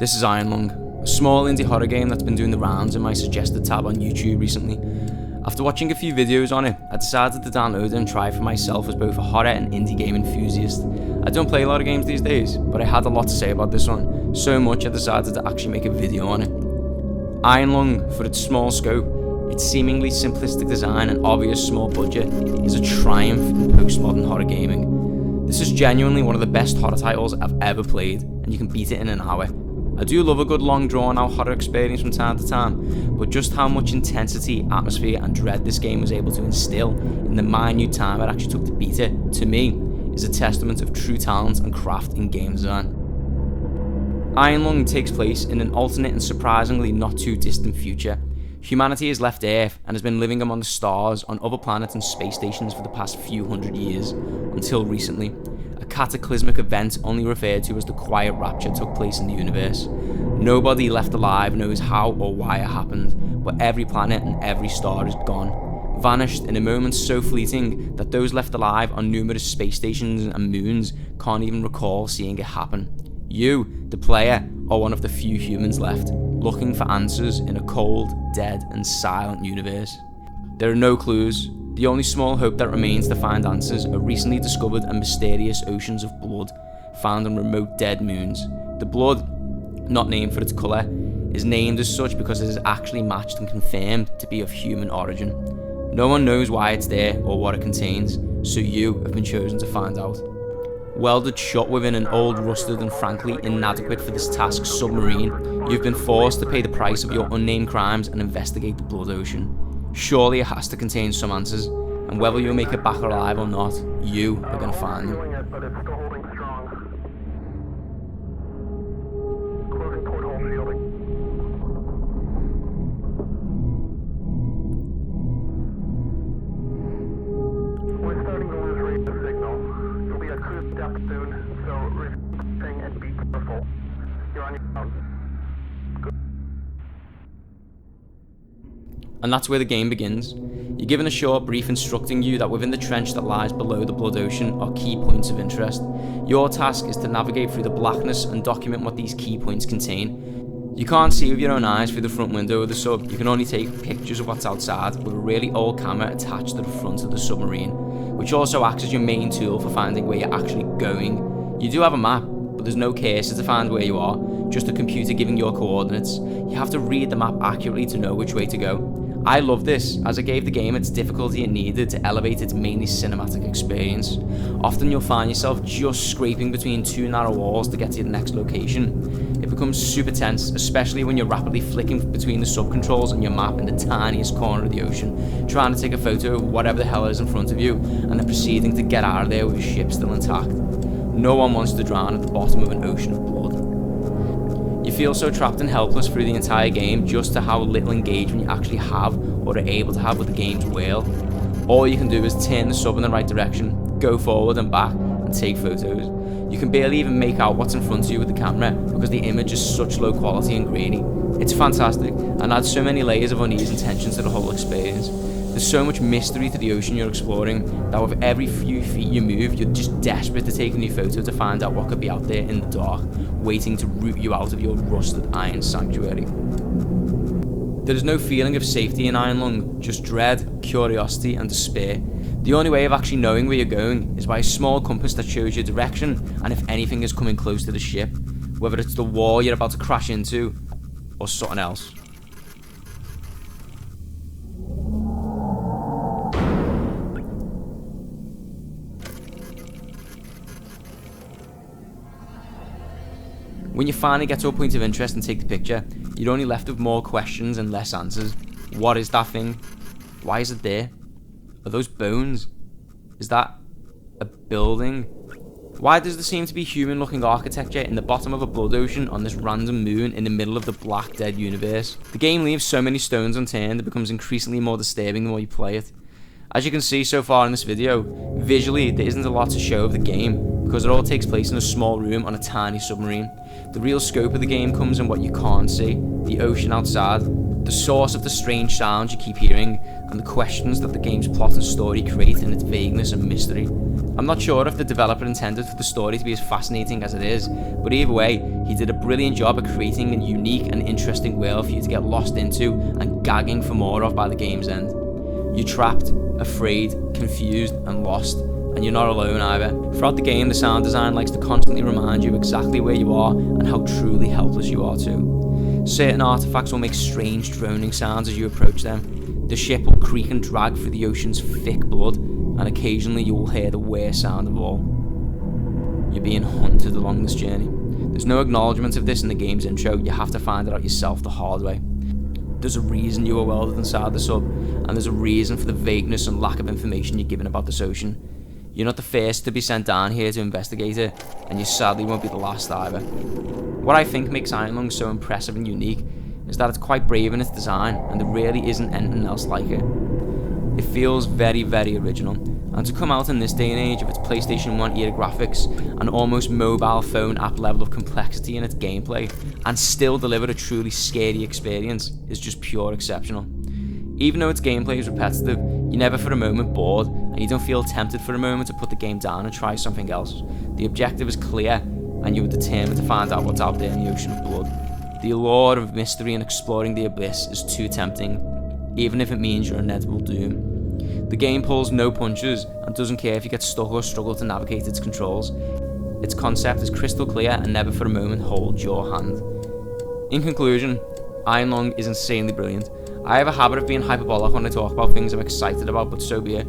This is Iron Lung, a small indie horror game that's been doing the rounds in my suggested tab on YouTube recently. After watching a few videos on it, I decided to download it and try it for myself as both a horror and indie game enthusiast. I don't play a lot of games these days, but I had a lot to say about this one, so much I decided to actually make a video on it. Iron Lung, for its small scope, its seemingly simplistic design and obvious small budget, is a triumph in postmodern horror gaming. This is genuinely one of the best horror titles I've ever played, and you can beat it in an hour. I do love a good long drawn out horror experience from time to time, but just how much intensity, atmosphere and dread this game was able to instill in the minute time it actually took to beat it, to me, is a testament of true talent and craft in game design. Iron Lung takes place in an alternate and surprisingly not too distant future. Humanity has left Earth and has been living among the stars on other planets and space stations for the past few hundred years, until recently. A cataclysmic event only referred to as the Quiet Rapture took place in the universe. Nobody left alive knows how or why it happened, but every planet and every star is gone, vanished in a moment so fleeting that those left alive on numerous space stations and moons can't even recall seeing it happen. You, the player, are one of the few humans left, looking for answers in a cold, dead and silent universe. There are no clues. The only small hope that remains to find answers are recently discovered and mysterious oceans of blood found on remote dead moons. The blood, not named for its colour, is named as such because it is actually matched and confirmed to be of human origin. No one knows why it's there or what it contains, so you have been chosen to find out. Welded shut within an old, rusted and frankly inadequate for this task submarine, you've been forced to pay the price of your unnamed crimes and investigate the blood ocean. Surely it has to contain some answers, and whether you'll make it back alive or not, you are going to find them. We're starting to lose range of signal. You'll be at cruise depth soon, so refocusing and be careful. You're on your own. And that's where the game begins. You're given a short brief instructing you that within the trench that lies below the blood ocean are key points of interest. Your task is to navigate through the blackness and document what these key points contain. You can't see with your own eyes through the front window of the sub, you can only take pictures of what's outside with a really old camera attached to the front of the submarine, which also acts as your main tool for finding where you're actually going. You do have a map, but there's no cursor to find where you are, just a computer giving your coordinates. You have to read the map accurately to know which way to go. I love this, as it gave the game its difficulty it needed to elevate its mainly cinematic experience. Often you'll find yourself just scraping between two narrow walls to get to the next location. It becomes super tense, especially when you're rapidly flicking between the sub-controls and your map in the tiniest corner of the ocean, trying to take a photo of whatever the hell is in front of you, and then proceeding to get out of there with your ship still intact. No one wants to drown at the bottom of an ocean of blood. You feel so trapped and helpless through the entire game just to how little engagement you actually have or are able to have with the game's world. All you can do is turn the sub in the right direction, go forward and back, and take photos. You can barely even make out what's in front of you with the camera because the image is such low quality and grainy. It's fantastic and adds so many layers of unease and tension to the whole experience. There's so much mystery to the ocean you're exploring that with every few feet you move, you're just desperate to take a new photo to find out what could be out there in the dark, waiting to root you out of your rusted iron sanctuary. There is no feeling of safety in Iron Lung, just dread, curiosity and despair. The only way of actually knowing where you're going is by a small compass that shows you direction and if anything is coming close to the ship, whether it's the wall you're about to crash into or something else. When you finally get to a point of interest and take the picture, you're only left with more questions and less answers. What is that thing? Why is it there? Are those bones? Is that a building? Why does there seem to be human-looking architecture in the bottom of a blood ocean on this random moon in the middle of the black, dead universe? The game leaves so many stones unturned it becomes increasingly more disturbing the more you play it. As you can see so far in this video, visually there isn't a lot to show of the game because it all takes place in a small room on a tiny submarine. The real scope of the game comes in what you can't see, the ocean outside, the source of the strange sounds you keep hearing, and the questions that the game's plot and story create in its vagueness and mystery. I'm not sure if the developer intended for the story to be as fascinating as it is, but either way, he did a brilliant job of creating a unique and interesting world for you to get lost into and gagging for more of by the game's end. You're trapped, afraid, confused, and lost, and you're not alone either. Throughout the game, the sound design likes to constantly remind you exactly where you are and how truly helpless you are too. Certain artifacts will make strange droning sounds as you approach them. The ship will creak and drag through the ocean's thick blood, and occasionally you will hear the worst sound of all. You're being hunted along this journey. There's no acknowledgement of this in the game's intro, you have to find it out yourself the hard way. There's a reason you were welded inside the sub, and there's a reason for the vagueness and lack of information you're given about this ocean. You're not the first to be sent down here to investigate it, and you sadly won't be the last either. What I think makes Iron Lung so impressive and unique is that it's quite brave in its design, and there really isn't anything else like it. It feels very, very original, and to come out in this day and age of its PlayStation 1 era graphics and almost mobile phone app level of complexity in its gameplay, and still deliver a truly scary experience is just pure exceptional. Even though its gameplay is repetitive, you're never for a moment bored, and you don't feel tempted for a moment to put the game down and try something else. The objective is clear, and you are determined to find out what's out there in the ocean of blood. The allure of mystery and exploring the abyss is too tempting, even if it means your inevitable doom. The game pulls no punches and doesn't care if you get stuck or struggle to navigate its controls. Its concept is crystal clear and never for a moment holds your hand. In conclusion, Iron Lung is insanely brilliant. I have a habit of being hyperbolic when I talk about things I'm excited about, but so be it.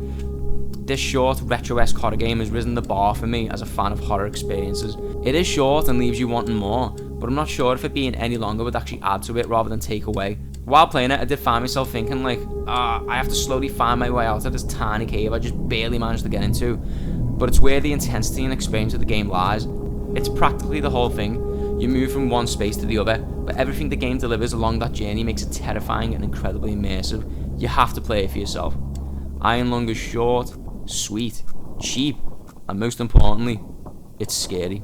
This short, retro-esque horror game has risen the bar for me as a fan of horror experiences. It is short and leaves you wanting more, but I'm not sure if it being any longer would actually add to it rather than take away. While playing it, I did find myself thinking like, I have to slowly find my way out of this tiny cave I just barely managed to get into. But it's where the intensity and experience of the game lies. It's practically the whole thing. You move from one space to the other, but everything the game delivers along that journey makes it terrifying and incredibly immersive. You have to play it for yourself. Iron Lung is short, sweet, cheap, and most importantly, it's scary.